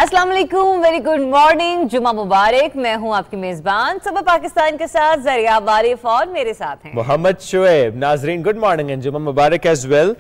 अस्सलाम वालेकुम, very good morning, जुमा मुबारक। मैं हूं आपकी मेजबान सुबह पाकिस्तान के साथ जरिया वारिफ और मेरे साथ हैं मोहम्मद शुएब। नाजरीन गुड मॉर्निंग एंड जुमा मुबारक एज वेल।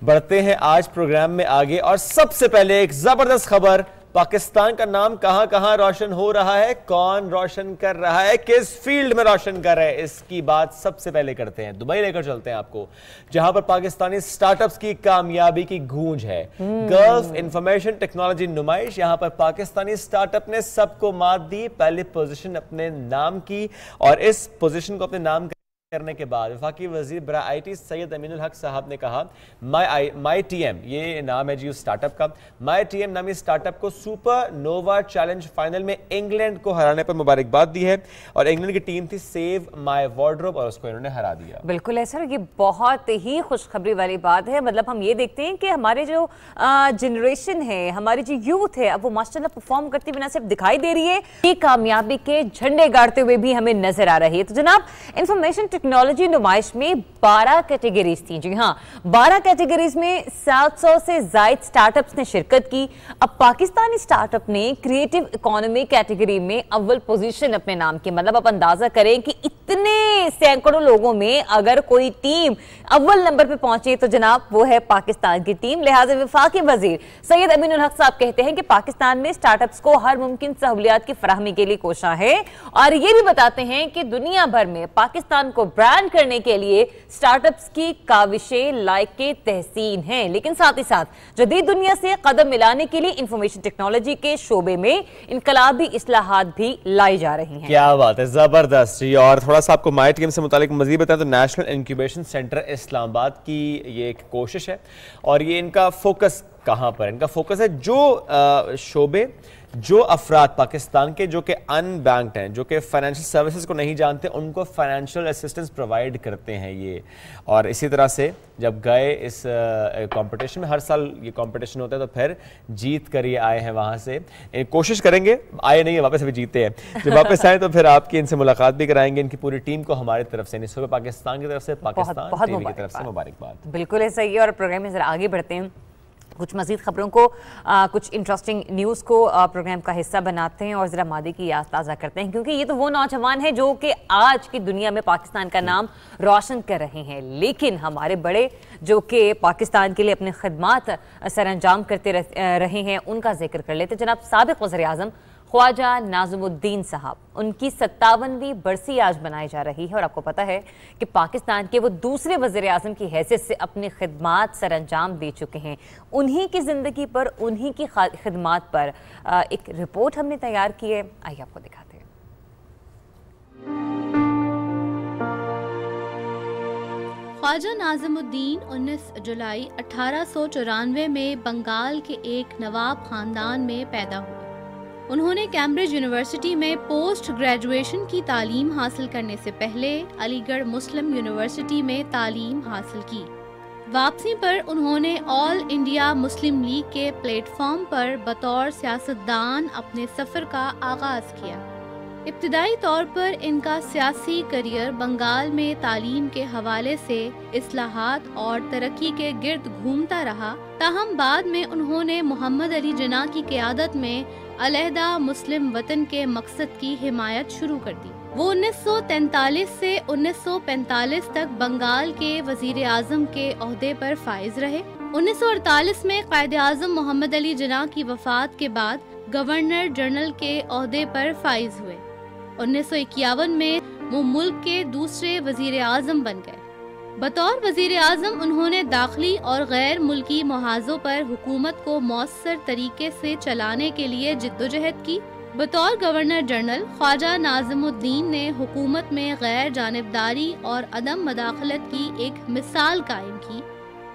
बढ़ते हैं आज प्रोग्राम में आगे और सबसे पहले एक जबरदस्त खबर, पाकिस्तान का नाम कहां कहां रोशन हो रहा है, कौन रोशन कर रहा है, किस फील्ड में रोशन कर रहा है, इसकी बात सबसे पहले करते हैं। दुबई लेकर चलते हैं आपको, जहां पर पाकिस्तानी स्टार्टअप्स की कामयाबी की गूंज है। गल्फ इंफॉर्मेशन टेक्नोलॉजी नुमाइश, यहां पर पाकिस्तानी स्टार्टअप ने सबको मात दी, पहली पोजीशन अपने नाम की, और इस पोजीशन को अपने नाम करने के बाद वफाकी वजीर बरा IT सैयद अमीनुल हक साहब ने कहा माई TM, ये नाम है जी उस स्टार्टअप का, माई TM नामी स्टार्टअप को सुपर नोवा चैलेंज फाइनल में इंग्लैंड को हराने पर मुबारकबाद दी है। और इंग्लैंड की टीम थी सेव माई वार्डरोब और उसको इन्होंने हरा दिया। बिल्कुल है सर, ये बहुत ही खुशखबरी वाली बात है। मतलब हम ये देखते हैं कि हमारे जो जनरेशन है, हमारी जो यूथ है, अब वो माशाल्लाह परफॉर्म करती बिना सिर्फ दिखाई दे रही है, ये कामयाबी के झंडे गाड़ते हुए भी हमें नजर आ रही है। तो जनाब, इंफॉर्मेशन टेक्नोलॉजी नुमाइश में 12 कैटेगरीज थी। जी हाँ, 12 कैटेगरीज में 700 से ज्यादा स्टार्टअप्स ने शिरकत की। अब पाकिस्तानी स्टार्टअप ने क्रिएटिव इकोनॉमी कैटेगरी में अव्वल पोजीशन अपने नाम की। मतलब आप अंदाजा करें कि इतने सैकड़ों लोगों में अगर कोई टीम अव्वल नंबर पे पहुंची तो जनाब वो है पाकिस्तान की टीम। लिहाजा वफाकी वजीर सैयद अमीनुल हक साहब कहते हैं कि पाकिस्तान में स्टार्टअप्स को हर मुमकिन सहूलियात की फराहमी के लिए कोशा है, और ये भी बताते हैं कि दुनिया भर में पाकिस्तान को ब्रांड करने के लिए स्टार्टअप्स की काविशें लायके तहसीन हैं। लेकिन साथ ही साथ जदीद दुनिया से कदम मिलाने के लिए इंफॉर्मेशन टेक्नोलॉजी के शोबे में इनकलाबी इस्लाहात भी लाई जा रही हैं। क्या बात है, जबरदस्त। और थोड़ा सा आपको माई टीम से मुतालिक मजीद बताएं तो नेशनल इंक्यूबेशन सेंटर इस्लामाबाद की ये एक कोशिश है, और ये इनका फोकस कहाँ पर, इनका फोकस है जो शोबे, जो अफराद पाकिस्तान के जो कि अनबैंक्ड हैं, जो कि फाइनेंशियल सर्विसेज को नहीं जानते, उनको फाइनेंशियल असिस्टेंस प्रोवाइड करते हैं ये। और इसी तरह से जब गए इस कंपटीशन में, हर साल ये कंपटीशन होता है, तो फिर जीत कर ये आए हैं वहाँ से। कोशिश करेंगे, आए नहीं है वापस अभी जीते हैं, जब वापस आए तो फिर आपकी इनसे मुलाकात भी कराएंगे। इनकी पूरी टीम को हमारी तरफ से, सुबह पाकिस्तान की तरफ से, पाकिस्तान टीवी की तरफ से मुबारकबाद। बिल्कुल ऐसा ही है। और प्रोग्राम में जरा आगे बढ़ते हैं, कुछ मजीद खबरों को, कुछ इंटरेस्टिंग न्यूज़ को प्रोग्राम का हिस्सा बनाते हैं और ज़रा मादी की याद ताज़ा करते हैं, क्योंकि ये तो वो नौजवान है जो कि आज की दुनिया में पाकिस्तान का नाम रोशन कर रहे हैं। लेकिन हमारे बड़े जो कि पाकिस्तान के लिए अपने खिदमात सर अंजाम करते रहे हैं, उनका जिक्र कर लेते। जनाब साबिक वज़ीर आज़म ख्वाजा नाज़िमुद्दीन साहब, उनकी 57वीं बरसी आज मनाई जा रही है। और आपको पता है कि पाकिस्तान के वो दूसरे वज़ीर आज़म की हैसियत से अपनी खिदमात सर अंजाम दे चुके हैं। उन्हीं की ज़िंदगी पर, उन्हीं की खिदमात पर एक रिपोर्ट हमने तैयार की है, आइए आपको दिखाते हैं। ख्वाजा नाज़िमुद्दीन 19 जुलाई 1894 में बंगाल के एक नवाब ख़ानदान में पैदा हुए। उन्होंने कैम्ब्रिज यूनिवर्सिटी में पोस्ट ग्रेजुएशन की तालीम हासिल करने से पहले अलीगढ़ मुस्लिम यूनिवर्सिटी में तालीम हासिल की। वापसी पर उन्होंने ऑल इंडिया मुस्लिम लीग के प्लेटफॉर्म पर बतौर सियासतदान अपने सफ़र का आगाज़ किया। इब्तिदाई तौर पर इनका सियासी करियर बंगाल में तालीम के हवाले से इस्लाहात और तरक्की के गिर्द घूमता रहा, ताहम बाद में उन्होंने मोहम्मद अली जिन्ना की क़यादत में अलहदा मुस्लिम वतन के मकसद की हिमायत शुरू कर दी। वो 1943 से 1945 तक बंगाल के वजीर आज़म के ओहदे पर फाइज रहे। 1948 में कायदे आज़म मोहम्मद अली जिन्ना की वफात के बाद गवर्नर जनरल के ओहदे पर फाइज हुए। 1951 में वो मुल्क के दूसरे वजीर आज़म बन गए। बतौर वजीर आज़म उन्होंने दाखिली और गैर मुल्की मुहाज़ों पर हुकूमत को मौसर तरीके से चलाने के लिए जिद्दोजहद की। बतौर गवर्नर जनरल ख्वाजा नाज़िमुद्दीन ने हुकूमत में गैर जानिबदारी और अदम मदाखलत की एक मिसाल कायम की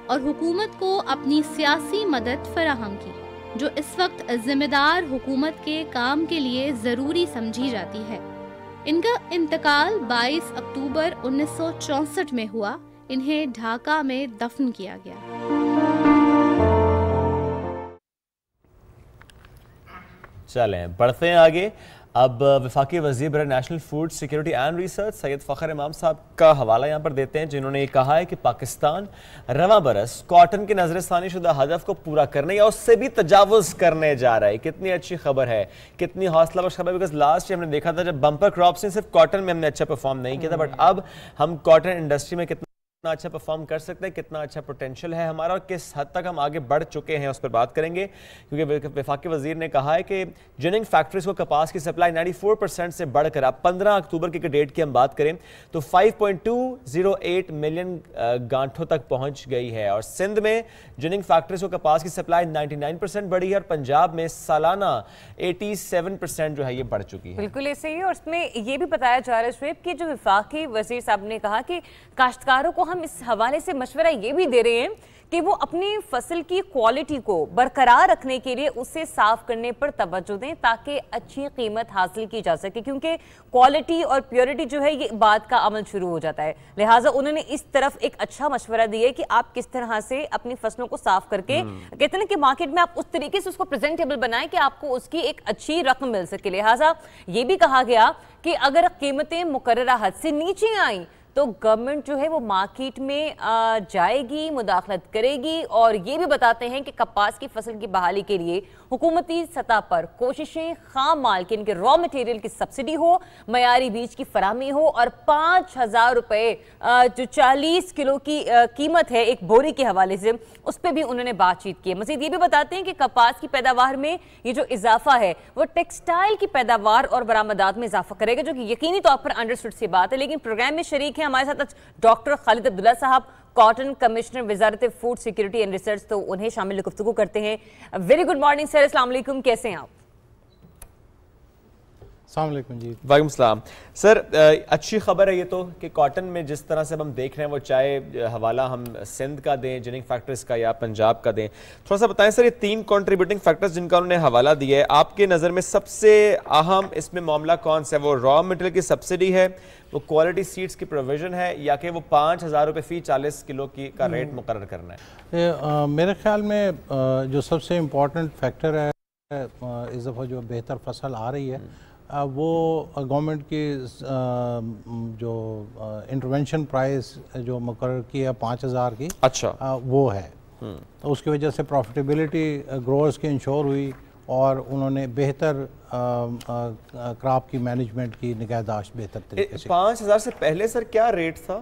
और हुकूमत को अपनी सियासी मदद फराहम की, जो इस वक्त जिम्मेदार हुकूमत के काम के लिए ज़रूरी समझी जाती है। इनका इंतकाल 22 अक्टूबर 1964 में हुआ। इन्हें ढाका में दफन किया गया। चलें बढ़ते हैं आगे। اب وفاقی وزیر برائے National Food Security and Research Syed Fakhar Imam صاحب کا حوالہ یہاں پر دیتے ہیں، جنہوں نے یہ کہا ہے کہ پاکستان رواں برس کاٹن کے نظر ثانی شدہ ہدف کو پورا کرنے یا اس سے بھی تجاوز کرنے جا رہا ہے۔ کتنی اچھی خبر ہے، کتنی حوصلہ بخش خبر ہے، بیکاز لاسٹ ہم نے دیکھا تھا جب بمپر کراپس نے صرف کاٹن میں ہم نے اچھا پرفارم نہیں کیا تھا، بٹ اب ہم کاٹن انڈسٹری میں کتنا اچھا پرفارم کر سکتے ہیں، کتنا اچھا پوٹینشل ہے ہمارا اور کس حد تک ہم آگے بڑھ چکے ہیں، اس پر بات کریں گے، کیونکہ وفاقی وزیر نے کہا ہے کہ جننگ فیکٹریز کو کپاس کی سپلائی 94% سے بڑھ کر اب 15 اکتوبر کی ڈیٹ کی ہم بات کریں تو 5.208 ملین گانٹھوں تک پہنچ گئی ہے، اور سندھ میں جننگ فیکٹریز کو کپاس کی سپلائی 99% بڑھی ہے، اور پنجاب میں سالانہ 87% جو ہے یہ بڑھ چکی ہے۔ بالکل ایسے ہی، اور اس میں یہ بھی بتایا جا رہا ہے شعیب کہ جو وفاقی وزیر صاحب نے کہا کہ کاشتکاروں کو ہم اس حوالے سے مشورہ یہ بھی دے رہے ہیں کہ وہ اپنی فصل کی کوالٹی کو برقرار رکھنے کے لیے اسے صاف کرنے پر توجہ دیں تاکہ اچھی قیمت حاصل کی جا سکے، کیونکہ کوالٹی اور پیورٹی جو ہے یہ بات کا عمل شروع ہو جاتا ہے، لہٰذا انہوں نے اس طرف ایک اچھا مشورہ دیا ہے کہ آپ کس طرح سے اپنی فصلوں کو صاف کر کے کہتے ہیں کہ مارکیٹ میں آپ اس طریقے سے اس کو پریزنٹیبل بنائیں کہ آپ کو اس کی ایک اچھی رقم مل سکے۔ لہٰذا یہ بھی کہا گیا کہ اگر قیمتیں مقررہ حد سے نیچے آئیں تو گورنمنٹ جو ہے وہ مارکیٹ میں جائے گی، مداخلت کرے گی، اور یہ بھی بتاتے ہیں کہ کپاس کی فصل کی بحالی کے لیے حکومتی سطح پر کوششیں خام مال کے کے را مٹیریل کی سبسڈی ہو، معیاری بیج کی فراہمی ہو، اور 5,000 روپے جو 40 کلو کی قیمت ہے ایک بوری کے حوالے سے اس پہ بھی انہوں نے بات چیت کی ہے۔ مزید یہ بھی بتاتے ہیں کہ کپاس کی پیداوار میں یہ جو اضافہ ہے وہ ٹیکسٹائل کی پیداوار اور برآمدات میں اضافہ کرے گا، جو کہ یقینی طور پر انڈرسٹوڈ سی بات ہے، لیکن پروگرام میں شریک ہیں ہمارے ساتھ ڈاکٹر خالد عبداللہ صاحب، کاٹن کمشنر وزارت فوڈ سیکیورٹی اینڈ ریسرچ، تو انہیں شامل گفتگو کرتے ہیں۔ ویری گڈ مارننگ سر، السلام علیکم، کیسے ہیں آپ؟ السلام علیکم جی۔ وعلیکم السلام سر، اچھی خبر ہے یہ تو کہ کاٹن میں جس طرح سے ہم دیکھ رہے ہیں، وہ چاہے حوالہ ہم سندھ کا دیں، جننگ فیکٹریز کا، یا پنجاب کا دیں، تھوڑا سا بتائیں سر یہ 3 کنٹریبیوٹنگ فیکٹرز جن کا انہوں نے حوالہ دیا ہے، آپ کے نظر میں سب سے اہم اس میں معاملہ کون سا ہے؟ وہ را مٹیریل کی سبسڈی ہے، وہ کوالٹی سیڈز کی پروویژن ہے، یا کہ وہ 5,000 روپے فی 40 کلو کی کا ریٹ مقرر کرنا ہے؟ میرے خیال میں جو سب سے امپورٹنٹ فیکٹر ہے اس دفعہ جو بہتر فصل آ رہی ہے، وہ گورنمنٹ کی جو انٹرونشن پرائز جو مقرر کی ہے 5,000 کی، اچھا وہ ہے، تو اس کی وجہ سے پروفیٹیبلٹی گروورز کی انشور ہوئی، اور انہوں نے بہتر کراپ کی مینجمنٹ کی نگہداشت بہتر طریقے سے۔ 5,000 سے پہلے سر کیا ریٹ تھا؟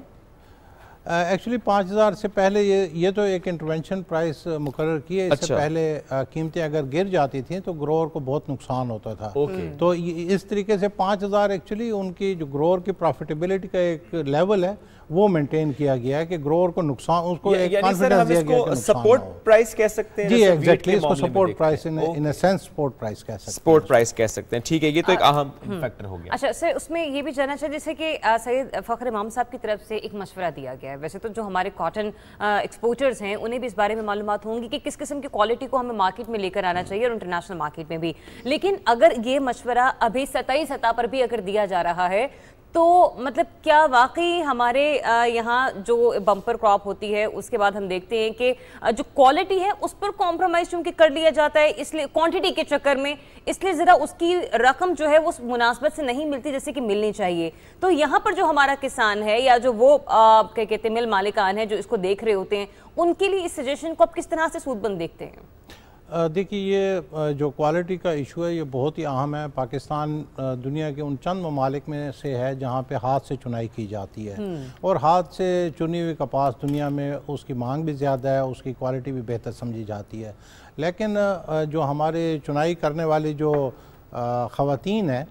ایکچولی 5,000 سے پہلے یہ تو ایک انٹرونشن پرائس مقرر کی ہے، اس سے پہلے قیمتیں اگر گر جاتی تھیں تو گروور کو بہت نقصان ہوتا تھا، تو اس طریقے سے 5,000 ایکچولی ان کی جو گروور کی پروفیٹیبلٹی کا ایک لیول ہے وہ مینٹین کیا گیا ہے کہ گروور کو نقصان، اس کو ایک کانفیڈنس دیا گیا کہ سپورٹ پرائس کہہ سکتے ہیں؟ جی ایگزیکٹلی، اس کو support price in a sense support price کہہ سکتے ہیں، سپورٹ پرائس کہہ سکتے ہیں، ٹھیک ہے، یہ تو ایک اہم فیکٹر ہو گیا۔ اچھا سر، اس میں یہ بھی جاننا چاہیے جیسے کہ سید فخر امام صاحب کی طرف سے ایک مشورہ دیا گیا ہے، ویسے تو جو ہمارے کاٹن ایکسپورٹرز ہیں انہیں بھی اس بارے میں معلومات ہوں گی کہ کس قسم کی کوالٹی کو ہمیں مارکیٹ میں لے کر آنا چاہیے اور انٹرنیشنل مارکیٹ میں بھی، لیکن اگر یہ مشورہ ابھی سطحی سطح پر بھی اگر دیا جا رہا ہے تو مطلب کیا واقعی ہمارے یہاں جو بمپر کراپ ہوتی ہے اس کے بعد ہم دیکھتے ہیں کہ جو کوالٹی ہے اس پر کمپرومائز چونکہ کر لیا جاتا ہے، اس لیے کوانٹٹی کے چکر میں، اس لیے ذرا اس کی رقم جو ہے وہ مناسبت سے نہیں ملتی جیسے کہ ملنی چاہیے، تو یہاں پر جو ہمارا کسان ہے یا جو وہ کیا کہتے ہیں مل مالکان ہیں جو اس کو دیکھ رہے ہوتے ہیں، ان کے لیے اس سجیشن کو آپ کس طرح سے سود بند دیکھتے ہیں؟ دیکھیے یہ جو کوالٹی کا ایشو ہے یہ بہت ہی اہم ہے۔ پاکستان دنیا کے ان چند ممالک میں سے ہے جہاں پہ ہاتھ سے چنائی کی جاتی ہے، اور ہاتھ سے چنی ہوئی کپاس دنیا میں اس کی مانگ بھی زیادہ ہے، اس کی کوالٹی بھی بہتر سمجھی جاتی ہے، لیکن جو ہمارے چنائی کرنے والی جو خواتین ہیں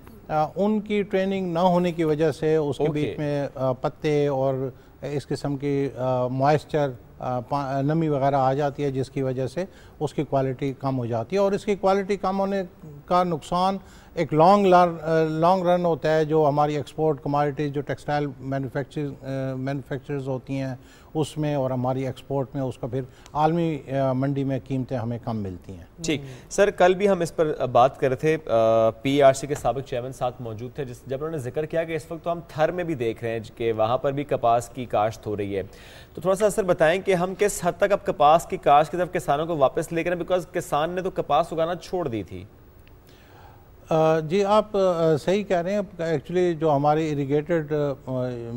ان کی ٹریننگ نہ ہونے کی وجہ سے اس کے بیچ میں پتے اور اس قسم کی موائسچر نمی وغیرہ آ جاتی ہے، جس کی وجہ سے اس کی کوالٹی کم ہو جاتی ہے، اور اس کی کوالٹی کم ہونے کا نقصان ایک لانگ رن ہوتا ہے جو ہماری ایکسپورٹ کموڈیٹیز جو ٹیکسٹائل مینوفیکچرز ہوتی ہیں اس میں اور ہماری ایکسپورٹ میں اس کا پھر عالمی منڈی میں قیمتیں ہمیں کم ملتی ہیں۔ ٹھیک سر، کل بھی ہم اس پر بات کر رہے تھے، پی آر سی کے سابق چیئرمین ساتھ موجود تھے، جب انہوں نے ذکر کیا کہ اس وقت تو ہم تھر میں بھی دیکھ رہے ہیں کہ وہاں پر بھی کپاس کی کاشت ہو رہی ہے، تو تھوڑا سا سر بتائیں کہ ہم کس حد تک اب کپاس کی کاشت کی طرف کسانوں کو واپس لے کر، بیکاز کسان نے تو کپاس اگانا چھوڑ دی تھی۔ جی آپ صحیح کہہ رہے ہیں. ایکچولی جو ہماری اریگیٹڈ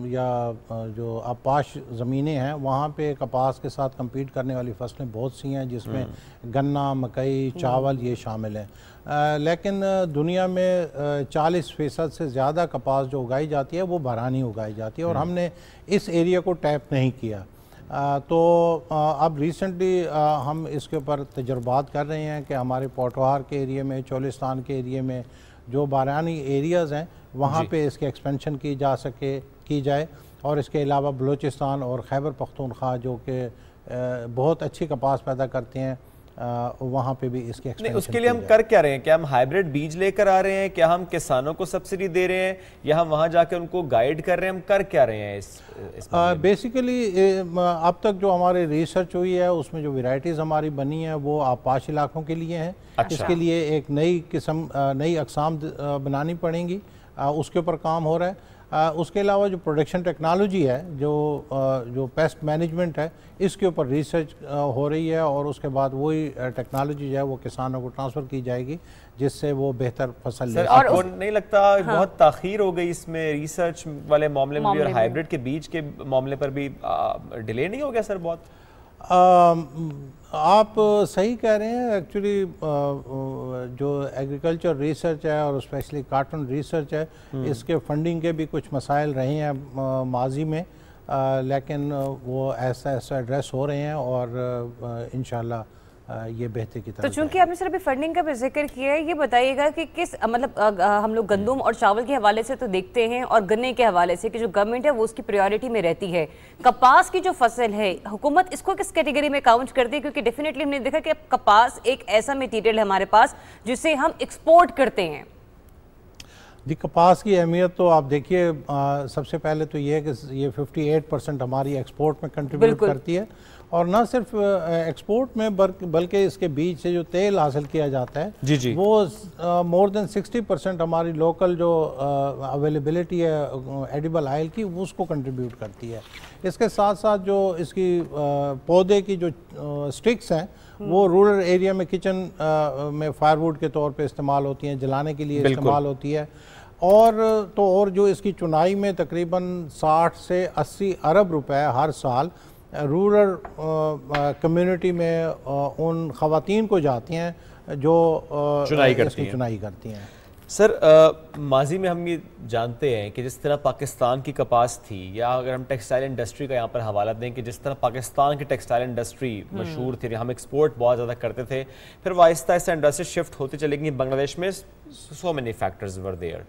یا جو آبپاش زمینیں ہیں وہاں پہ کپاس کے ساتھ کمپیٹ کرنے والی فصلیں بہت سی ہیں جس میں گنا, مکئی, چاول یہ شامل ہیں. لیکن دنیا میں 40% سے زیادہ کپاس جو اگائی جاتی ہے وہ بارانی اگائی جاتی ہے اور ہم نے اس ایریا کو ٹیپ نہیں کیا. تو اب ریسنٹلی ہم اس کے اوپر تجربات کر رہے ہیں کہ ہمارے پوٹوہار کے ایریے میں, چولستان کے ایریے میں جو بارانی ایریاز ہیں وہاں پہ اس کے ایکسپینشن کی جائے. اور اس کے علاوہ بلوچستان اور خیبر پختونخوا جو کہ بہت اچھی کپاس پیدا کرتے ہیں وہاں پہ بھی اس کے ایکسپینشن. اس کے لیے ہم کر کیا رہے ہیں؟ کیا ہم ہائیبریڈ بیج لے کر آ رہے ہیں؟ کیا ہم کسانوں کو سبسڈی دے رہے ہیں یا ہم وہاں جا کے ان کو گائیڈ کر رہے ہیں؟ ہم کر کیا رہے ہیں اس بیسیکلی اب تک جو ہماری ریسرچ ہوئی ہے اس میں جو ویرائٹیز ہماری بنی ہیں وہ آبپاش علاقوں کے لیے ہیں. اس کے لیے ایک نئی اقسام بنانی پڑیں گی, اس کے اوپر کام ہو رہا ہے. اس کے علاوہ جو پروڈکشن ٹیکنالوجی ہے, جو پیسٹ مینجمنٹ ہے, اس کے اوپر ریسرچ ہو رہی ہے اور اس کے بعد وہی ٹیکنالوجی جو ہے وہ کسانوں کو ٹرانسفر کی جائے گی جس سے وہ بہتر فصل لے. آپ کو نہیں لگتا بہت تاخیر ہو گئی اس میں ریسرچ والے معاملے میں بھی اور ہائیبریڈ کے بیج کے معاملے پر بھی ڈیلے نہیں ہو گیا سر بہت؟ آپ صحیح کہہ رہے ہیں. ایکچولی جو ایگریکلچر ریسرچ ہے اور اسپیشلی کاٹن ریسرچ ہے اس کے فنڈنگ کے بھی کچھ مسائل رہے ہیں ماضی میں, لیکن وہ ایسا ایڈریس ہو رہے ہیں اور انشاءاللہ یہ بہتر کی طرف. تو چونکہ آپ نے سر ابھی فنڈنگ کا بھی ذکر کیا ہے, یہ بتائیے گا کہ کس مطلب ہم لوگ گندم اور چاول کے حوالے سے تو دیکھتے ہیں اور گنے کے حوالے سے کہ جو گورنمنٹ ہے وہ اس کی پریورٹی میں رہتی ہے. کپاس کی جو فصل ہے حکومت اس کو کس کیٹیگری میں کاؤنٹ کرتی ہے؟ کیونکہ ڈیفینیٹلی ہم نے دیکھا کہ کپاس ایک ایسا میٹیریل ہے ہمارے پاس جسے ہم ایکسپورٹ کرتے ہیں. جی کپاس کی اہمیت تو آپ دیکھیے, سب سے پہلے تو یہ ہے کہ یہ 58% ہماری ایکسپورٹ میں کنٹریبیوٹ کرتی ہے. اور نہ صرف ایکسپورٹ میں بلکہ اس کے بیج سے جو تیل حاصل کیا جاتا ہے وہ مور دین 60% ہماری لوکل جو اویلیبلٹی ہے ایڈیبل آئل کی اس کو کنٹریبیوٹ کرتی ہے. اس کے ساتھ ساتھ جو اس کی پودے کی جو سٹکس ہیں وہ رورل ایریا میں کچن میں فائر ووڈ کے طور پہ استعمال ہوتی ہیں, جلانے کے لیے استعمال ہوتی ہے. اور جو اس کی چنائی میں تقریباً 60 سے 80 ارب روپے ہر سال رورل کمیونٹی میں ان خواتین کو جاتی ہیں جو چنائی کرتی ہیں. سر ماضی میں ہم یہ جانتے ہیں کہ جس طرح پاکستان کی کپاس تھی, یا اگر ہم ٹیکسٹائل انڈسٹری کا یہاں پر حوالہ دیں کہ جس طرح پاکستان کی ٹیکسٹائل انڈسٹری مشہور تھی, ہم ایکسپورٹ بہت زیادہ کرتے تھے, پھر آہستہ آہستہ انڈسٹری شفٹ ہوتی چلے گئی بنگلہ دیش میں. So many factors were there.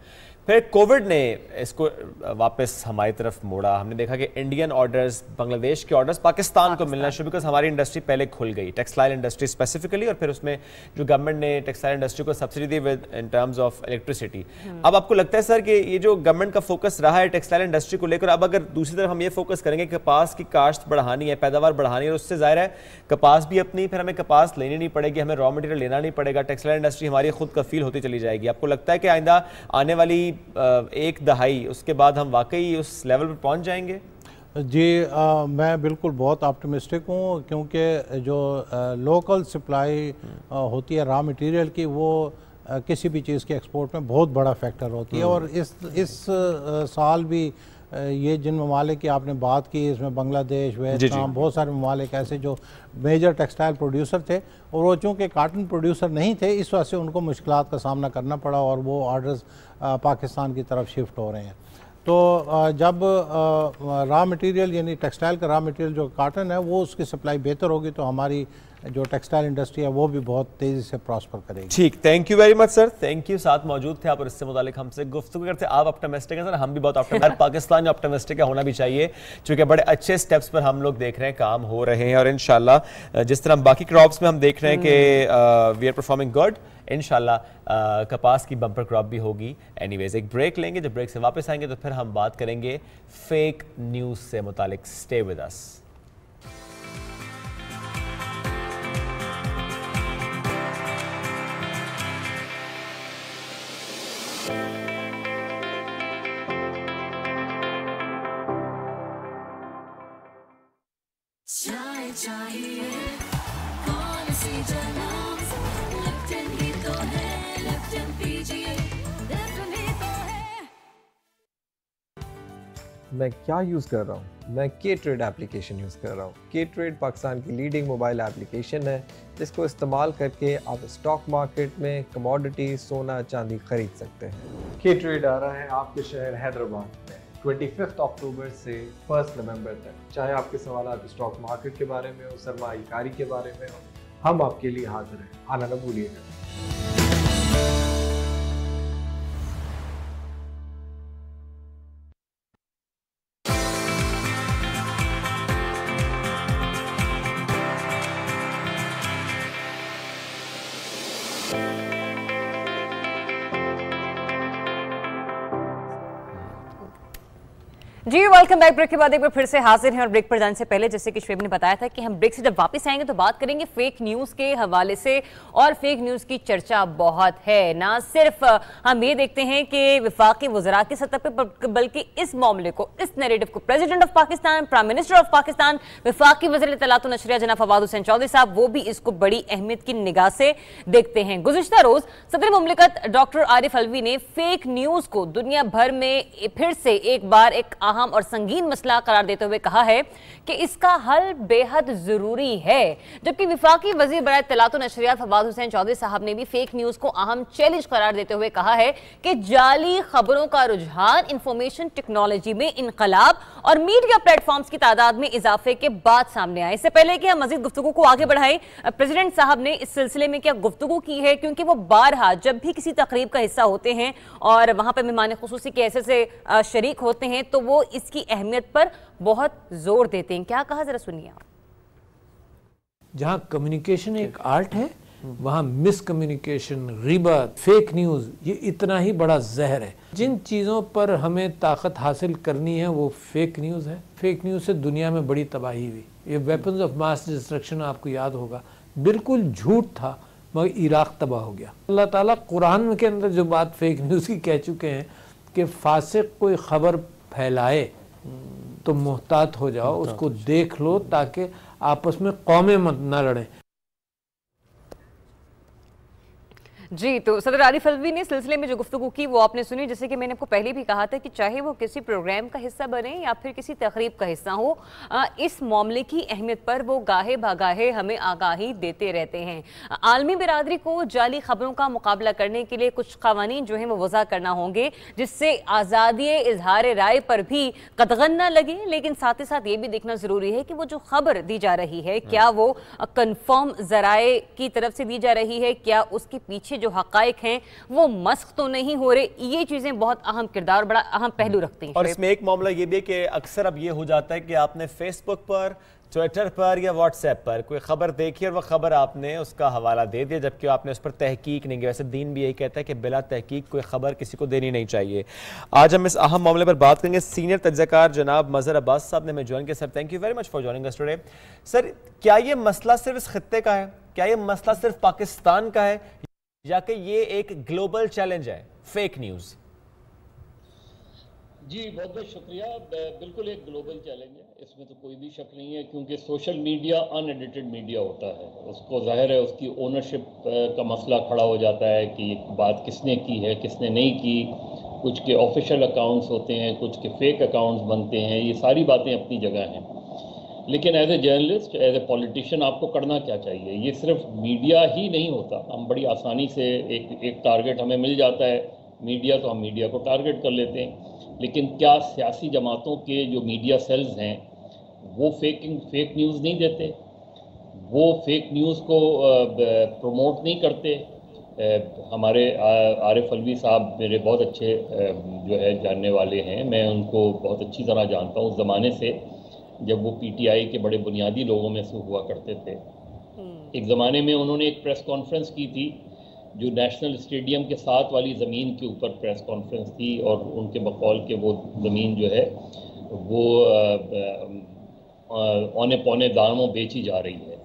پھر کووڈ نے اس کو واپس ہماری طرف موڑا. ہم نے دیکھا کہ انڈین آرڈرز, بنگلہ دیش کے آرڈرز پاکستان کو ملنا شروع, بیکاز ہماری انڈسٹری پہلے کھل گئی, ٹیکسٹائل انڈسٹری اسپیسیفکلی, اور پھر اس میں جو گورنمنٹ نے ٹیکسٹائل انڈسٹری کو subsidy the in terms of electricity. اب آپ کو لگتا ہے سر کہ یہ جو گورنمنٹ کا فوکس رہا ہے ٹیکسٹائل انڈسٹری کو لے کر, اب اگر دوسری طرف ہم یہ فوکس کریں گے کہ کپاس کی کاشت بڑھانی ہے, پیداوار بڑھانی ہے, اور اس سے ظاہر ہے کپاس بھی اپنی, پھر ہمیں کپاس لینی نہیں پڑے گی, ہمیں را مٹیریل لینا نہیں پڑے گا, ٹیکسٹائل انڈسٹری ہماری خود کفیل ہوتی چلی جائے گی. آپ کو لگتا ہے کہ آئندہ آنے والی ایک دہائی اس کے بعد ہم واقعی اس لیول پر پہنچ جائیں گے؟ جی میں بالکل بہت آپٹیمسٹک ہوں, کیونکہ جو لوکل سپلائی ہوتی ہے را مٹیریل کی وہ کسی بھی چیز کے ایکسپورٹ میں بہت بڑا فیکٹر ہوتی ہے. اور اس سال بھی یہ جن ممالک کی آپ نے بات کی, اس میں بنگلہ دیش, ویتنام, بہت سارے ممالک ایسے جو میجر ٹیکسٹائل پروڈیوسر تھے, اور وہ چونکہ کاٹن پروڈیوسر نہیں تھے اس وجہ سے ان کو مشکلات کا سامنا کرنا پڑا اور وہ آرڈرز پاکستان کی طرف شفٹ ہو رہے ہیں. تو جب را مٹیریل یعنی ٹیکسٹائل کا را مٹیریل جو کاٹن ہے وہ اس کی سپلائی بہتر ہوگی تو ہماری جو ٹیکسٹائل انڈسٹری ہے وہ بھی بہت تیزی سے پراسپر کرے گی. ٹھیک, thank you very much sir, thank you. ساتھ موجود تھے آپ اور اس سے متعلق ہم سے گفتگو کرتے. آپ آپٹیمسٹک ہیں سر, ہم بھی بہت آپٹیمسٹک, پاکستان آپٹیمسٹک ہونا بھی چاہیے, چونکہ بڑے اچھے سٹیپس پر ہم لوگ دیکھ رہے ہیں کام ہو رہے ہیں, اور انشاءاللہ جس طرح باقی کراپس میں ہم دیکھ رہے ہیں کہ وی آر پرفارمنگ گڈ, انشاءاللہ کپاس کی بمپر کراپ بھی ہوگی. اینی ویز ایک بریک لیں گے, جب بریک سے واپس آئیں گے تو پھر ہم بات کریں گے فیک نیوز سے متعلق. Stay with us. चाहिए कौन सी जनाब लेफ्टन ही तो है लेफ्टन पीजिए میں کیا یوز کر رہا ہوں؟ میں K-Trade اپلیکیشن یوز کر رہا ہوں۔ K-Trade پاکستان کی لیڈنگ موبائل اپلیکیشن ہے جس کو استعمال کر کے آپ اسٹاک مارکیٹ میں کموڈٹی، سونا، چاندی خرید سکتے ہیں۔ K-Trade آ رہا ہے آپ کے شہر حیدرآباد میں 25 اکتوبر سے 1 نومبر تک۔ چاہے آپ کے سوالات اسٹاک مارکیٹ کے بارے میں ہو، سرمایہ کاری کے بارے میں ہو، ہم آپ کے لیے حاضر ہیں، آنا نہ بھولیے گا۔ جی ویلکم بیک۔ بریک کے بعد ایک بار پھر سے حاضر ہیں، اور بریک پر جانے سے پہلے جیسے کہ شعیب نے بتایا تھا کہ ہم بریک سے جب واپس آئیں گے تو بات کریں گے فیک نیوز کے حوالے سے، اور فیک نیوز کی چرچا بہت ہے۔ نہ صرف ہم یہ دیکھتے ہیں کہ وفاقی وزراء کی سطح پہ، بلکہ اس معاملے کو، اس نیریٹو کو president of Pakistan, prime minister of Pakistan, وفاقی وزیر اطلاعات و نشریات جناب فواد حسین چودھری صاحب، وہ بھی اس کو بڑی اہمیت کی نگاہ سے دیکھتے ہیں۔ گزشتہ روز صدر مملکت ڈاکٹر عارف الوی نے فیک نیوز کو دنیا بھر میں پھر سے ایک بار ایک اہم اور سنگین مسئلہ قرار دیتے ہوئے کہا ہے کہ اس کا حل بے حد ضروری ہے، جبکہ وفاقی وزیر برائے اطلاعات و نشریات فواد حسین چودھری صاحب نے بھی فیک نیوز کو اہم چیلنج قرار دیتے ہوئے کہا ہے کہ جعلی خبروں کا رجحان انفارمیشن ٹیکنالوجی میں انقلاب اور میڈیا پلیٹ فارمز کی تعداد میں اضافے کے بعد سامنے آئے۔ اس سے پہلے کہ ہم مزید گفتگو کو آگے بڑھائیں، پریزیڈنٹ صاحب نے اس سلسلے میں کیا گفتگو کی ہے، کیونکہ وہ بارہا جب بھی کسی تقریب کا حصہ ہوتے ہیں اور وہاں پہ مہمان خصوصی کے حیثیت سے شریک ہوتے ہیں تو وہ اس کی اہمیت پر بہت زور دیتے ہیں۔ کیا کہا ذرا سنیے آپ۔ جہاں کمیونیکیشن ایک آرٹ ہے وہاں مس کمیونیکیشن، غیبت، فیک نیوز یہ اتنا ہی بڑا زہر ہے۔ جن چیزوں پر ہمیں طاقت حاصل کرنی ہے وہ فیک نیوز ہے۔ فیک نیوز سے دنیا میں بڑی تباہی ہوئی۔ یہ ویپنز آف ماس ڈسٹرکشن آپ کو یاد ہوگا، بالکل جھوٹ تھا مگر عراق تباہ ہو گیا۔ اللہ تعالیٰ قرآن کے اندر جو بات فیک نیوز کی کہہ چکے ہیں کہ فاسق کوئی خبر پھیلائے تو محتاط ہو جاؤ، اس کو دیکھ لو تاکہ آپس میں قومیں نہ لڑیں۔ جی تو صدر عارف الوی نے سلسلے میں جو گفتگو کی وہ آپ نے سنی، جیسے کہ میں نے آپ کو پہلے بھی کہا تھا کہ چاہے وہ کسی پروگرام کا حصہ بنے یا پھر کسی تقریب کا حصہ ہو، اس معاملے کی اہمیت پر وہ گاہے بھاگاہے ہمیں آگاہی دیتے رہتے ہیں۔ عالمی برادری کو جعلی خبروں کا مقابلہ کرنے کے لیے کچھ قوانین جو ہیں وہ وضع کرنا ہوں گے جس سے آزادی اظہار رائے پر بھی قدغن نہ لگے، لیکن ساتھ ہی ساتھ یہ بھی دیکھنا ضروری ہے کہ وہ جو خبر دی جا رہی ہے کیا وہ کنفرم ذرائع کی طرف سے دی جا رہی ہے، کیا اس کے پیچھے جو حقائق ہیں وہ مسخ تو نہیں ہو رہے۔ یہ چیزیں بہت اہم کردار، بڑا اہم پہلو رکھتی ہیں۔ اور اس میں ایک معاملہ یہ بھی ہے کہ اکثر اب یہ ہو جاتا ہے کہ آپ نے فیس بک پر، ٹویٹر پر یا واٹس ایپ پر کوئی خبر دیکھی اور وہ خبر آپ نے اس کا حوالہ دے دیا جبکہ آپ نے اس پر تحقیق نہیں کی۔ ویسے دین بھی یہی کہتا ہے کہ بلا تحقیق کوئی خبر کسی کو دینی نہیں چاہیے۔ آج ہم اس اہم معاملے پر بات کریں گے۔ سینئر تجزیہ کار جناب مظہر عباس صاحب نے ہمیں جوائن کیا۔ Sir thank you very much for joining us today. Sir کیا یہ مسئلہ صرف اس خطے کا ہے؟ کیا یہ مسئلہ صرف پاکستان کا ہے یا کہ یہ ایک گلوبل چیلنج ہے فیک نیوز؟ جی بہت بہت شکریہ۔ بالکل ایک گلوبل چیلنج ہے، اس میں تو کوئی بھی شک نہیں ہے، کیونکہ سوشل میڈیا ان ایڈیٹڈ میڈیا ہوتا ہے، اس کو ظاہر ہے اس کی اونرشپ کا مسئلہ کھڑا ہو جاتا ہے کہ یہ بات کس نے کی ہے کس نے نہیں کی۔ کچھ کے آفیشیل اکاؤنٹس ہوتے ہیں، کچھ کے فیک اکاؤنٹس بنتے ہیں، یہ ساری باتیں اپنی جگہ ہیں، لیکن as a journalist, as a politician آپ کو کرنا کیا چاہیے؟ یہ صرف میڈیا ہی نہیں ہوتا۔ ہم بڑی آسانی سے ایک ٹارگٹ ہمیں مل جاتا ہے میڈیا، تو ہم میڈیا کو ٹارگٹ کر لیتے ہیں، لیکن کیا سیاسی جماعتوں کے جو میڈیا سیلز ہیں وہ فیک نیوز نہیں دیتے؟ وہ فیک نیوز کو پروموٹ نہیں کرتے؟ ہمارے عارف الوی صاحب میرے بہت اچھے جو ہے جاننے والے ہیں، میں ان کو بہت اچھی طرح جانتا ہوں اس زمانے سے جب وہ پی ٹی آئی کے بڑے بنیادی لوگوں میں سے ہوا کرتے تھے۔ ایک زمانے میں انہوں نے ایک پریس کانفرنس کی تھی جو نیشنل اسٹیڈیم کے ساتھ والی زمین کے اوپر پریس کانفرنس تھی، اور ان کے بقول کہ وہ زمین جو ہے وہ اونے پونے داموں بیچی جا رہی ہے۔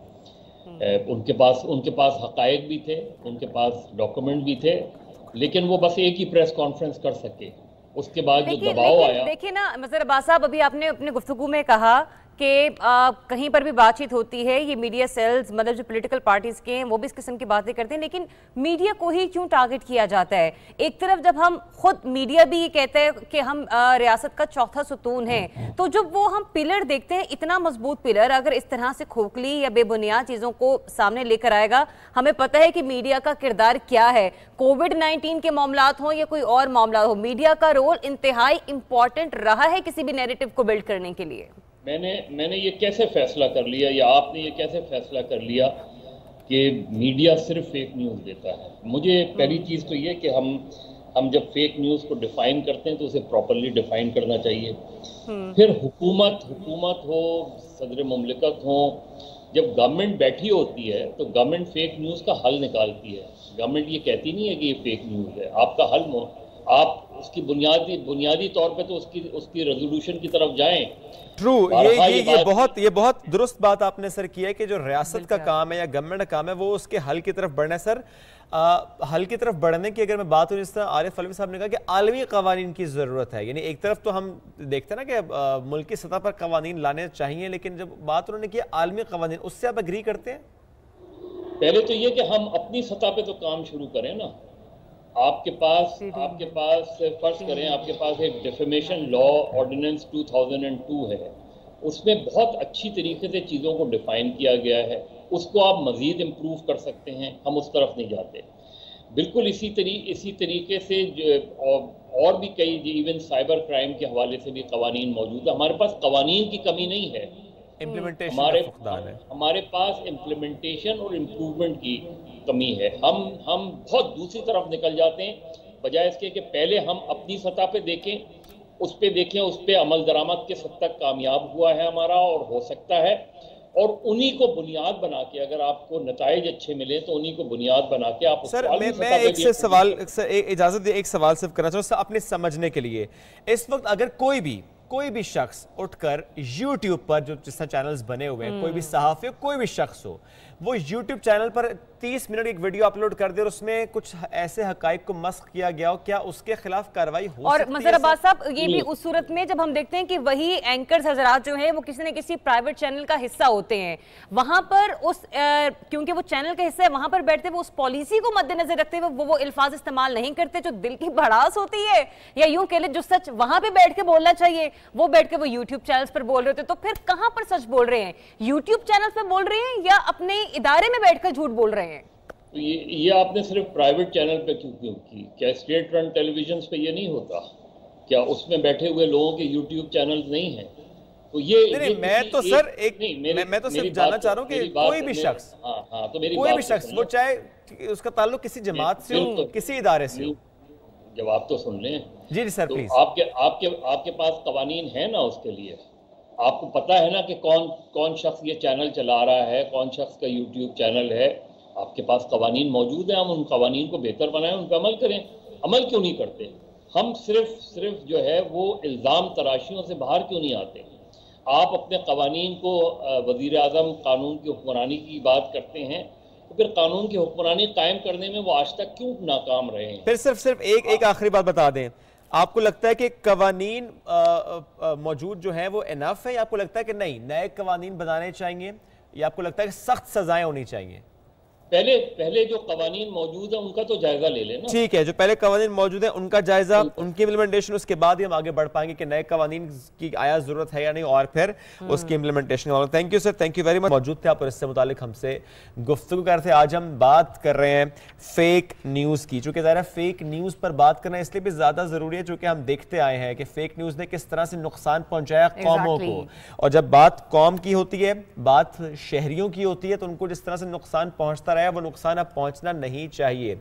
ان کے پاس حقائق بھی تھے، ان کے پاس ڈاکومنٹ بھی تھے، لیکن وہ بس ایک ہی پریس کانفرنس کر سکے۔ اس کے بعد جو دباؤ آیا، دیکھیں نا مظہر عباس صاحب، ابھی آپ نے اپنے گفتگو میں کہا کہ کہیں پر بھی بات چیت ہوتی ہے یہ میڈیا سیلز مطلب جو پولیٹیکل پارٹیز کے ہیں وہ بھی اس قسم کی باتیں کرتے ہیں، لیکن میڈیا کو ہی کیوں ٹارگٹ کیا جاتا ہے؟ ایک طرف جب ہم خود میڈیا بھی یہ کہتا ہے کہ ہم ریاست کا چوتھا ستون ہیں، تو جب وہ ہم پلر دیکھتے ہیں اتنا مضبوط پلر اگر اس طرح سے کھوکھلی یا بے بنیاد چیزوں کو سامنے لے کر آئے گا، ہمیں پتہ ہے کہ میڈیا کا کردار کیا ہے، کووڈ-19 کے معاملات ہوں یا کوئی اور معاملات ہوں، میڈیا کا رول انتہائی امپورٹنٹ رہا ہے کسی بھی نیریٹو کو بلڈ کرنے کے لیے۔ میں نے یہ کیسے فیصلہ کر لیا یا آپ نے یہ کیسے فیصلہ کر لیا کہ میڈیا صرف فیک نیوز دیتا ہے؟ مجھے پہلی چیز تو یہ کہ ہم جب فیک نیوز کو ڈیفائن کرتے ہیں تو اسے پراپرلی ڈیفائن کرنا چاہیے۔ پھر حکومت ہو، صدر مملکت ہو، جب گورنمنٹ بیٹھی ہوتی ہے تو گورنمنٹ فیک نیوز کا حل نکالتی ہے۔ گورنمنٹ یہ کہتی نہیں ہے کہ یہ فیک نیوز ہے، آپ کا حل آپ اس کی بنیادی طور پہ تو اس کی ریزولوشن کی طرف جائیں۔ ٹرو، یہ بہت درست بات آپ نے سر کی ہے کہ جو ریاست کا کام ہے یا گورنمنٹ کا کام ہے وہ اس کے حل کی طرف بڑھنا ہے۔ سر حل کی طرف بڑھنے کی اگر میں بات ہوں، جس طرح عارف علوی صاحب نے کہا کہ عالمی قوانین کی ضرورت ہے، یعنی ایک طرف تو ہم دیکھتے ہیں نا کہ ملکی سطح پر قوانین لانے چاہیے، لیکن جب بات انہوں نے کی عالمی قوانین، اس سے آپ اگری کرتے ہیں؟ پہلے تو یہ کہ ہم اپنی سطح پہ تو کام شروع کریں نا۔ آپ کے پاس فرض کریں آپ کے پاس ایک ڈیفیمیشن لا آرڈیننس 2002 ہے، اس میں بہت اچھی طریقے سے چیزوں کو ڈیفائن کیا گیا ہے، اس کو آپ مزید امپروو کر سکتے ہیں، ہم اس طرف نہیں جاتے۔ بالکل اسی طریقے سے اور بھی کئی ایون سائبر کرائم کے حوالے سے بھی قوانین موجود ہیں۔ ہمارے پاس قوانین کی کمی نہیں ہے، ہمارے پاس امپلیمنٹیشن اور امپروومنٹ کی کمی ہے۔ ہم بہت دوسری طرف نکل جاتے ہیں، بجائے اس کے کہ پہلے ہم اپنی سطح پہ دیکھیں، اس پہ عمل درآمد کس حد تک کامیاب ہوا ہے ہمارا اور ہو سکتا ہے، اور انہی کو بنیاد بنا کے اگر آپ کو نتائج اچھے ملے تو انہی کو بنیاد بنا کے آپ سر میں اجازت دے ایک سوال صرف کرنا چاہوں اپنے سمجھنے کے لیے۔ اس وقت اگر کوئی بھی شخص اٹھ کر یوٹیوب پر جو جس طرح چینلز بنے ہوئے ہیں، کوئی بھی صحافی کوئی بھی شخص ہو، وہ یوٹیوب چینل پر 30 منٹ ایک ویڈیو اپلوڈ کر دے اور اس میں کچھ ایسے حقائق کو مسخ کیا گیا ہو، کیا اس کے خلاف کارروائی ہو سکتی ہے؟ اور مظہر عباس صاحب یہ بھی اس صورت میں جب ہم دیکھتے ہیں کہ وہی اینکرز حضرات جو ہیں وہ کسی نہ کسی پرائیویٹ چینل کا حصہ ہوتے ہیں، وہاں پر کیونکہ وہ چینل کا حصہ ہے، وہاں پر بیٹھتے وہ اس پالیسی کو مد نظر رکھتے ہوئے وہ الفاظ استعمال نہیں کرتے جو دل کی بھڑاس ہوتی ہے، یا یوں کہہ لیں جو سچ وہاں پہ بیٹھ کے بولنا چاہیے وہ بیٹھ کے وہ یوٹیوب چینلز پر بول رہے ہوتے، تو پھر کہاں پر سچ بول رہے ہیں؟ یوٹیوب چینلز پہ بول رہے ہیں یا اپنے ادارے میں بیٹھ کر جھوٹ بول رہے ہیں؟ یہ آپ نے صرف پرائیویٹ چینل پہ کیوں کی؟ کیا اسٹیٹ رن ٹیلی ویژنز پہ یہ نہیں ہوتا؟ کیا اس میں بیٹھے ہوئے لوگوں کے یوٹیوب چینلز نہیں ہیں؟ تو میں تو سر میں تو صرف جاننا چاہ رہا ہوں کہ کوئی بھی شخص وہ چاہے اس کا تعلق کسی جماعت سے ہو، کسی ادارے سے ہو، جواب تو سن لیں۔ جی سر پلیز۔ آپ کے پاس قوانین ہیں نا اس کے لیے؟ آپ کو پتا ہے نا کہ کون شخص یہ چینل چلا رہا ہے، کون شخص کا یوٹیوب چینل ہے؟ آپ کے پاس قوانین موجود ہیں، ہم ان قوانین کو بہتر بنائیں، ان پہ عمل کریں۔ عمل کیوں نہیں کرتے؟ ہم صرف جو ہے وہ الزام تراشیوں سے باہر کیوں نہیں آتے؟ آپ اپنے قوانین کو وزیر اعظم قانون کی حکمرانی کی بات کرتے ہیں، تو پھر قانون کی حکمرانی قائم کرنے میں وہ آج تک کیوں ناکام رہے ہیں؟ پھر صرف ایک آخری بات بتا دیں، آپ کو لگتا ہے کہ قوانین موجود جو ہیں وہ انف ہے، یا آپ کو لگتا ہے کہ نہیں نئے قوانین بنانے چاہیے، یا آپ کو لگتا ہے کہ سخت سزائیں ہونی چاہیے؟ پہلے جو قوانین موجود ہیں ان کا تو جائزہ لے لینا۔ ٹھیک ہے، جو پہلے قوانین موجود ہیں ان کا جائزہ، ان کی امپلیمنٹیشن، اس کے بعد ہی ہم آگے بڑھ پائیں گے کہ نئے قوانین کی آیا ضرورت ہے یا نہیں، اور پھر اس کی implementation. Thank you sir, thank you very مچ موجود تھے آپ اور اس سے متعلق ہم سے گفتگو کرتے ہیں۔ آج ہم بات کر رہے ہیں فیک نیوز کی، چونکہ ظاہر ہے فیک نیوز پر بات کرنا اس لیے بھی زیادہ ضروری ہے چونکہ ہم دیکھتے آئے ہیں کہ فیک نیوز نے کس طرح سے نقصان پہنچایا قوموں کو، اور جب بات قوم کی ہوتی ہے، بات شہریوں کی ہوتی ہے، تو ان کو جس طرح سے نقصان پہنچتا رہا ہے وہ نقصان اب پہنچنا نہیں چاہیے۔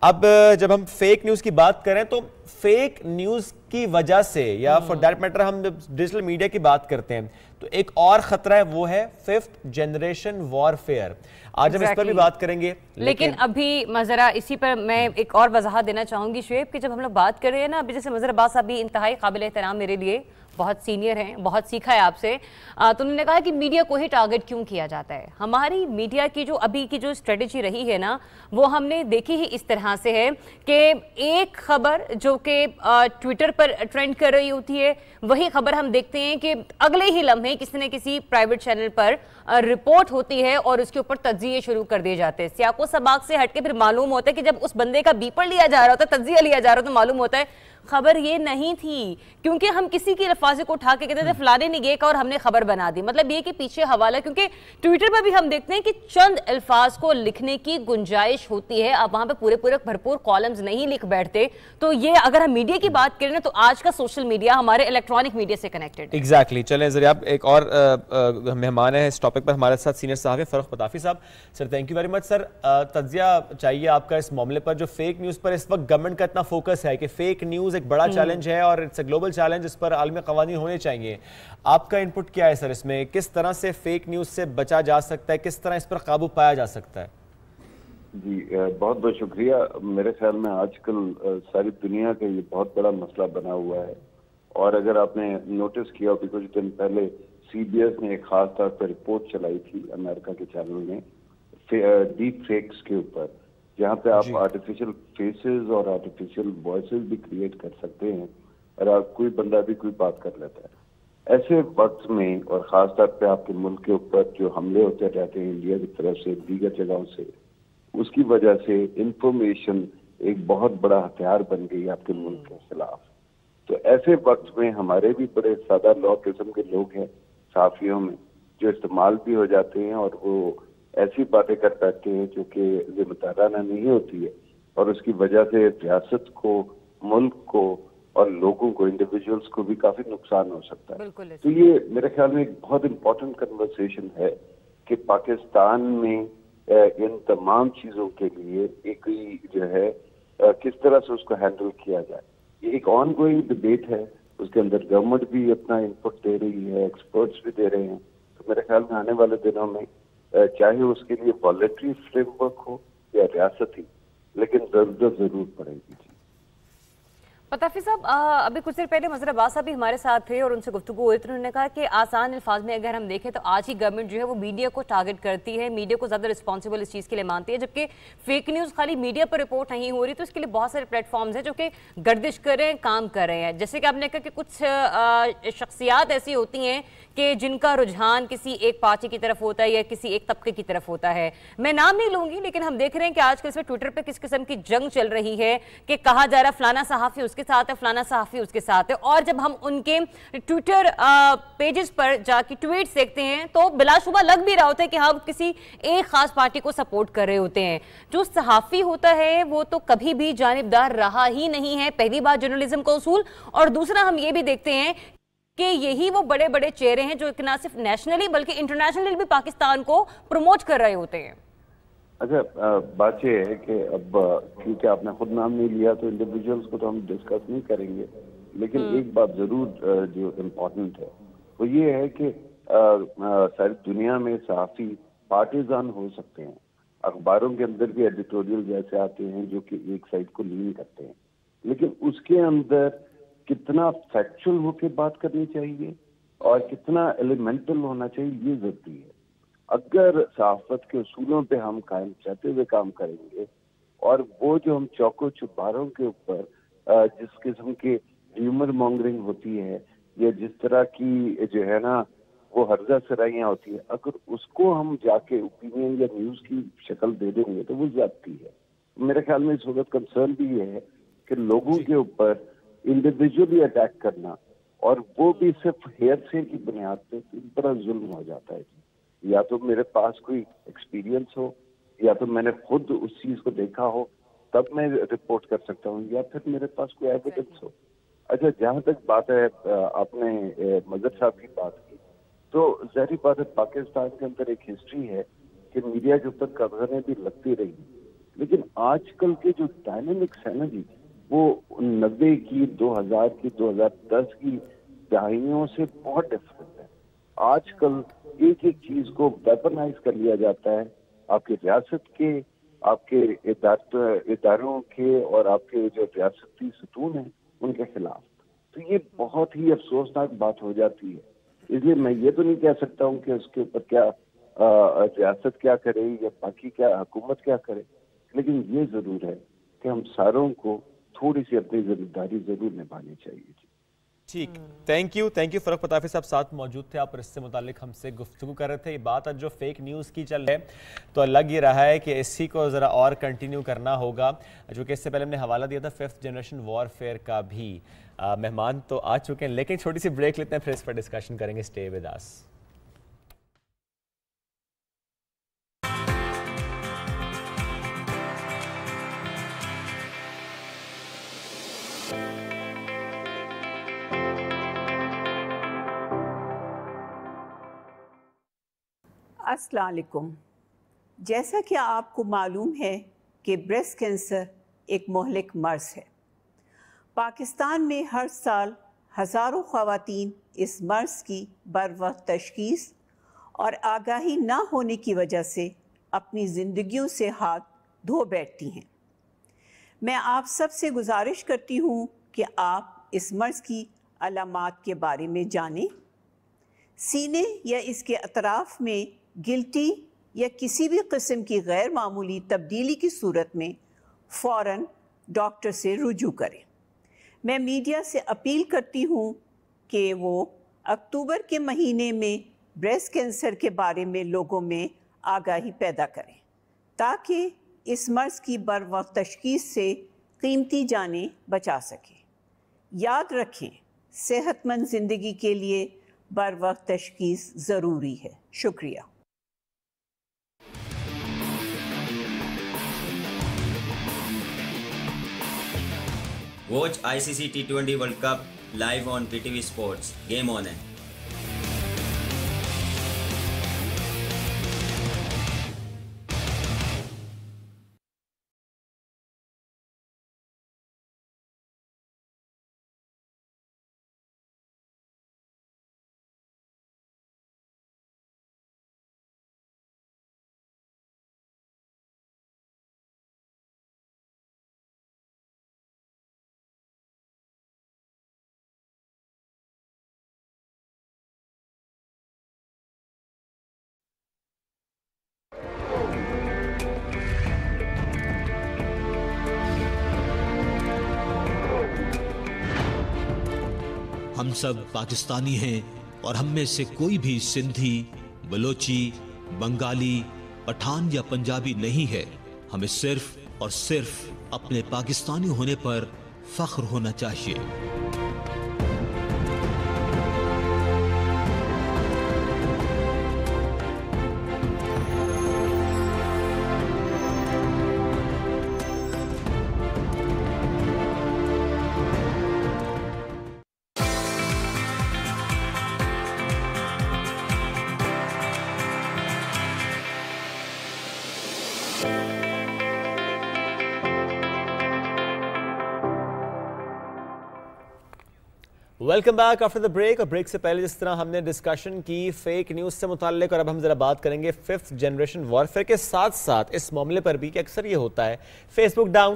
اب جب ہم فیک نیوز کی بات کریں تو فیک نیوز کی وجہ سے، یا فار دیٹ میٹر ہم جب ڈیجیٹل میڈیا کی بات کرتے ہیں تو ایک اور خطرہ ہے، وہ ہے 5th جنریشن وارفیئر۔ آج ہم اس پر بھی بات کریں گے، لیکن ابھی ذرا اسی پر میں ایک اور وضاحت دینا چاہوں گی شعیب، کہ جب ہم لوگ بات کر رہے ہیں نا، ابھی جیسے مظہر عباس صاحب بھی انتہائی قابل احترام میرے لیے، بہت سینئر ہیں, بہت سیکھا ہے آپ سے, تو انہوں نے کہا کہ میڈیا کو ہی ٹارگٹ کیوں کیا جاتا ہے. ہماری میڈیا کی جو ابھی کی جو اسٹریٹجی رہی ہے نا, وہ ہم نے دیکھی ہی اس طرح سے ہے کہ ایک خبر جو کہ ٹویٹر پر ٹرینڈ کر رہی ہوتی ہے, وہی خبر ہم دیکھتے ہیں کہ اگلے ہی لمحے کسی نہ کسی پرائیویٹ چینل پر رپورٹ ہوتی ہے اور اس کے اوپر تجزیے شروع کر دیے جاتے ہیں. سیاق و سباق سے ہٹ کے پھر معلوم ہوتا ہے کہ جب اس بندے کا بیپر لیا جا رہا ہوتا ہے, تجزیہ لیا جا رہا ہوتا ہے, تو معلوم ہوتا ہے خبر یہ نہیں تھی, کیونکہ ہم کسی کی الفاظ کو اٹھا کے کہتے تھے فلانے نے یہ کہا اور ہم نے خبر بنا دی. مطلب یہ کہ پیچھے حوالہ, کیونکہ ٹویٹر پر بھی ہم دیکھتے ہیں کہ چند الفاظ کو لکھنے کی گنجائش ہوتی ہے, اب وہاں پہ پورے بھرپور کالمز نہیں لکھ بیٹھتے. تو یہ اگر ہم میڈیا کی بات کریں تو آج کا سوشل میڈیا ہمارے الیکٹرانک میڈیا سے کنیکٹڈ. ایگزیکٹلی. چلیں ذرا آپ ایک اور مہمان ہیں اس ٹاپک پر ہمارے ساتھ, سینئر صحافی فروخ پتافی صاحب. Sir thank you very much. Sir تجزیہ چاہیے آپ کا اس معاملے پر, جو فیک نیوز پر اس وقت گورنمنٹ کا اتنا فوکس ہے کہ فیک نیوز ایک بڑا چیلنج ہے اور اٹس اے گلوبل چیلنج, اس پر عالمی قوانین ہونے چاہیے. آپ کا انپٹ کیا ہے سر اس میں؟ کس طرح سے فیک نیوز سے بچا جا سکتا ہے, کس طرح اس پر قابو پایا جا سکتا ہے؟ جی بہت بہت شکریہ. میرے خیال میں آج کل ساری دنیا کا یہ بہت بڑا مسئلہ بنا ہوا ہے, اور اگر آپ نے نوٹس کیا ہو کہ کچھ دن پہلے سی بی ایس نے ایک خاص طور پہ رپورٹ چلائی تھی امریکہ کے چینل میں ڈیپ فیکس کے اوپر, جہاں پہ آپ آرٹیفیشل فیسز اور آرٹیفیشل وائسز بھی کریٹ کر سکتے ہیں اور آپ کوئی بندہ بھی کوئی بات کر لیتا ہے. ایسے وقت میں, اور خاص طور پہ آپ کے ملک کے اوپر جو حملے ہوتے رہتے ہیں انڈیا کی طرف سے, دیگر جگہوں سے, اس کی وجہ سے انفارمیشن ایک بہت بڑا ہتھیار بن گئی آپ کے ملک کے خلاف. تو ایسے وقت میں ہمارے بھی بڑے سادہ لو قسم کے لوگ ہیں صحافیوں میں, جو استعمال بھی ہو جاتے ہیں اور وہ ایسی باتیں کر بیٹھتے ہیں جو کہ ذمہ دارانہ نہیں ہوتی ہے, اور اس کی وجہ سے ریاست کو, ملک کو اور لوگوں کو, انڈیویجولز کو بھی کافی نقصان ہو سکتا ہے. تو یہ میرے خیال میں ایک بہت امپورٹنٹ کنورسیشن ہے کہ پاکستان میں ان تمام چیزوں کے لیے ایک جو ہے کس طرح سے اس کو ہینڈل کیا جائے. یہ ایک آن گوئنگ ڈبیٹ ہے, اس کے اندر گورنمنٹ بھی اپنا انپٹ دے رہی ہے, ایکسپرٹس بھی دے رہے ہیں. تو میرے خیال میں آنے والے دنوں میں چاہے اس کے لیے والنٹری فریم ورک ہو یا ریاستی, لیکن ضرورت ضرور پڑے گی. پتافی صاحب, ابھی کچھ دیر پہلے مظہر عباس صاحب بھی ہمارے ساتھ تھے اور ان سے گفتگو ہوئی, تو انہوں نے کہا کہ آسان الفاظ میں اگر ہم دیکھیں تو آج ہی گورنمنٹ جو ہے وہ میڈیا کو ٹارگٹ کرتی ہے, میڈیا کو زیادہ رسپانسیبل اس چیز کے لیے مانتی ہے, جبکہ فیک نیوز خالی میڈیا پر رپورٹ نہیں ہو رہی, تو اس کے لیے بہت سارے پلیٹ فارمز ہیں جو کہ گردش کر رہے ہیں, کام کر رہے ہیں. جیسے کہ آپ نے کہا کہ کچھ شخصیات ایسی ہوتی ہیں کہ جن کا رجحان کسی ایک پارٹی کی طرف ہوتا ہے یا کسی ایک طبقے کی طرف ہوتا ہے. میں نام نہیں لوں گی, لیکن ہم دیکھ رہے ہیں کہ آج کل اس میں ٹویٹر پہ کس قسم کی جنگ چل رہی ہے کہ کہا جا رہا فلانا صحافی اس کے ساتھ ہے, فلانا صحافی اس کے ساتھ ہے, اور جب ہم ان کے ٹویٹر پیجز پر جا کے ٹویٹس دیکھتے ہیں تو بلا شبہ لگ بھی رہا ہوتا ہے کہ ہم کسی ایک خاص پارٹی کو سپورٹ کر رہے ہوتے ہیں. جو صحافی ہوتا ہے وہ تو کبھی بھی جانبدار رہا ہی نہیں ہے, پہلی بات جرنلزم کا اصول, اور دوسرا ہم یہ بھی دیکھتے ہیں کہ یہی وہ بڑے بڑے چہرے ہیں جو نہ صرف نیشنلی بلکہ انٹرنیشنلی بھی پاکستان کو پروموٹ کر رہے ہوتے ہیں. اچھا, بات یہ ہے کہ اب کیونکہ آپ نے خود نام نہیں لیا تو انڈیویجولز کو تو ہم ڈسکس نہیں کریں گے, لیکن ایک بات ضرور جو امپورٹنٹ ہے وہ یہ ہے کہ ساری دنیا میں صحافی پارٹیزان ہو سکتے ہیں. اخباروں کے اندر بھی ایڈیٹوریل جیسے آتے ہیں جو کہ ایک سائڈ کو لین کرتے ہیں, لیکن اس کے اندر کتنا فیکچول ہو کے بات کرنی چاہیے اور کتنا ایلیمنٹل ہونا چاہیے, یہ ضروری ہے. اگر صحافت کے اصولوں پہ ہم قائم رہتے ہوئے کام کریں گے, اور وہ جو ہم چوکو چباروں کے اوپر جس قسم کی ریومر مانگرنگ ہوتی ہے یا جس طرح کی جو ہے نا وہ ہرزہ سرائیاں ہوتی ہیں, اگر اس کو ہم جا کے اوپینین یا نیوز کی شکل دے دیں گے تو وہ زیادتی ہے. میرے خیال میں اس وقت کنسرن بھی یہ ہے کہ لوگوں کے اوپر انڈیویجولی اٹیک کرنا, اور وہ بھی صرف ہیئر سے کی بنیاد پہ بڑا ظلم ہو جاتا ہے. یا تو میرے پاس کوئی ایکسپیرینس ہو, یا تو میں نے خود اس چیز کو دیکھا ہو تب میں رپورٹ کر سکتا ہوں, یا پھر میرے پاس کوئی ایویڈنس ہو. اچھا, جہاں تک بات ہے آپ نے مظہر صاحب کی بات کی, تو ظاہری بات ہے پاکستان کے اندر ایک ہسٹری ہے کہ میڈیا کے اوپر قبضیں بھی لگتی رہی, لیکن آج کل کے جو ڈائنامکس ہے نا جی, وہ 90 کی, 2000 کی, 2010 کی دہائیوں سے بہت ڈفرینٹ ہے. آج کل ایک ایک چیز کو ویپنائز کر لیا جاتا ہے آپ کے ریاست کے, آپ کے اداروں کے اور آپ کے جو ریاستی ستون ہیں ان کے خلاف. تو یہ بہت ہی افسوسناک بات ہو جاتی ہے. اس لیے میں یہ تو نہیں کہہ سکتا ہوں کہ اس کے اوپر کیا ریاست کیا کرے یا باقی کیا حکومت کیا کرے، لیکن یہ ضرور ہے کہ ہم ساروں کو تھوڑی سی اپنی ذمہ داری ضرور نبھانی چاہیے. ٹھیک، تھینک یو فرق پتافی صاحب ساتھ موجود تھے آپ اور اس سے متعلق ہم سے گفتگو کر رہے تھے. یہ بات جو فیک نیوز کی چل رہی ہے تو لگ یہ رہا ہے کہ اسی کو ذرا اور کنٹینیو کرنا ہوگا، جو کہ اس سے پہلے ہم نے حوالہ دیا تھا 5th جنریشن وارفیئر کا بھی. مہمان تو آ چکے ہیں لیکن چھوٹی سی بریک لیتے ہیں، پھر اس پر ڈسکشن کریں گے. Stay with us. السلام علیکم. جیسا کہ آپ کو معلوم ہے کہ بریسٹ کینسر ایک مہلک مرض ہے. پاکستان میں ہر سال ہزاروں خواتین اس مرض کی بروقت تشخیص اور آگاہی نہ ہونے کی وجہ سے اپنی زندگیوں سے ہاتھ دھو بیٹھتی ہیں. میں آپ سب سے گزارش کرتی ہوں کہ آپ اس مرض کی علامات کے بارے میں جانیں. سینے یا اس کے اطراف میں گلٹی یا کسی بھی قسم کی غیر معمولی تبدیلی کی صورت میں فوراً ڈاکٹر سے رجوع کریں. میں میڈیا سے اپیل کرتی ہوں کہ وہ اکتوبر کے مہینے میں بریسٹ کینسر کے بارے میں لوگوں میں آگاہی پیدا کریں تاکہ اس مرض کی بروقت تشخیص سے قیمتی جانیں بچا سکیں. یاد رکھیں، صحت مند زندگی کے لیے بروقت تشخیص ضروری ہے. شکریہ. Watch ICC T20 World Cup live on PTV Sports. Game on है. ہم سب پاکستانی ہیں اور ہم میں سے کوئی بھی سندھی، بلوچی، بنگالی، پٹھان یا پنجابی نہیں ہے. ہمیں صرف اور صرف اپنے پاکستانی ہونے پر فخر ہونا چاہیے. Welcome back after the break. اور بریک سے پہلے جس طرح ہم نے ڈسکشن کی فیک نیوز سے متعلق، اور اب ہم ذرا بات کریں گے 5th جنریشن وارفیئر کے ساتھ ساتھ اس معاملے پر بھی کہ اکثر یہ ہوتا ہے فیس بک ڈاؤن،